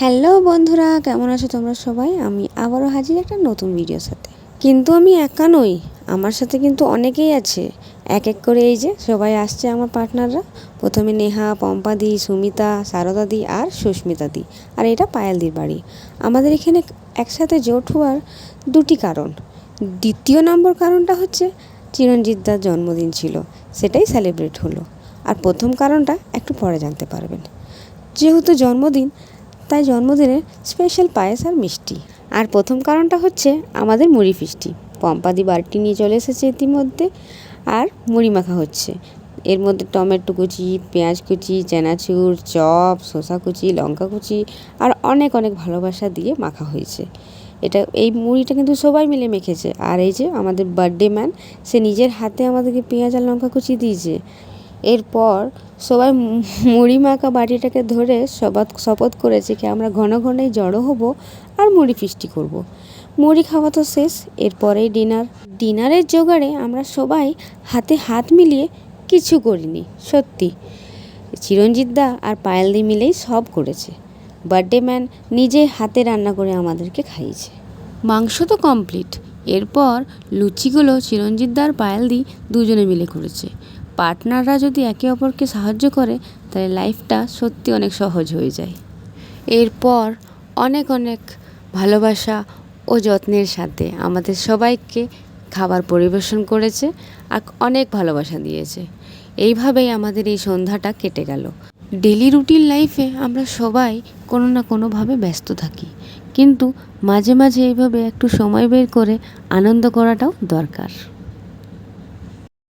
Hello বন্ধুরা, কেমন আছো তোমরা সবাই? আমি আবারও হাজির একটা নতুন ভিডিওর সাথে। কিন্তু আমি একা নই, আমার সাথে কিন্তু অনেকেই আছে। এক এক করে এই যে সবাই আসছে আমার পার্টনাররা। প্রথমে নেহা, পম্পাদি, সুমিতা, সারদাদি আর সুস্মিতাদি। আর এটা পায়েলদির বাড়ি। আমাদের এখানে একসাথে জোট হওয়ার দুটি কারণ। দ্বিতীয় নম্বর কারণটা হচ্ছে চিরঞ্জিতদার জন্মদিন ছিল, সেটাই সেলিব্রেট হলো। আর প্রথম কারণটা একটু পরে জানতে পারবেন। যেহেতু জন্মদিন, তাই জন্মদিনের স্পেশাল পায়েস আর মিষ্টি। আর প্রথম কারণটা হচ্ছে আমাদের মুড়ি ফিস্টি। পম্পাদি বাড়িটি নিয়ে চলে এসেছে ইতিমধ্যে, আর মুড়ি মাখা হচ্ছে। এর মধ্যে টমেটো কুচি, পেঁয়াজ কুচি, চানাচুর, চপ, শসা কুচি, লঙ্কা কুচি আর অনেক অনেক ভালোবাসা দিয়ে মাখা হয়েছে। এই মুড়িটা কিন্তু সবাই মিলে মেখেছে। আর এই যে আমাদের বার্থডে ম্যান, সে নিজের হাতে আমাদেরকে পেঁয়াজ আর লঙ্কা কুচি দিয়েছে। এরপর সবাই মুড়ি মাখা বাটিটাকে ধরে শপথ করেছে কি আমরা ঘন ঘনই জড়ো হব আর মুড়ি ফিস্টি করব। মুড়ি খাওয়া তো শেষ, এরপরেই ডিনারের জোগাড়ে আমরা সবাই হাতে হাত মিলিয়ে কিছু করিনি। সত্যি চিরঞ্জিতদা আর পায়েলদি মিলেই সব করেছে। বার্থডে ম্যান নিজে হাতে রান্না করে আমাদেরকে খাইয়েছে। মাংস তো কমপ্লিট। এরপর লুচিগুলো চিরঞ্জিতদা আর পায়েলদি দুজনে মিলে করেছে। পার্টনাররা যদি একে অপরকে সাহায্য করে তাহলে লাইফটা সত্যি অনেক সহজ হয়ে যায়। এরপর অনেক অনেক ভালোবাসা ও যত্নের সাথে আমাদের সবাইকে খাবার পরিবেশন করেছে আর অনেক ভালোবাসা দিয়েছে। এইভাবেই আমাদের এই সন্ধ্যাটা কেটে গেল। ডেলি রুটিন লাইফে আমরা সবাই কোনো না কোনোভাবে ব্যস্ত থাকি, কিন্তু মাঝে মাঝে এইভাবে একটু সময় বের করে আনন্দ করাটাও দরকার।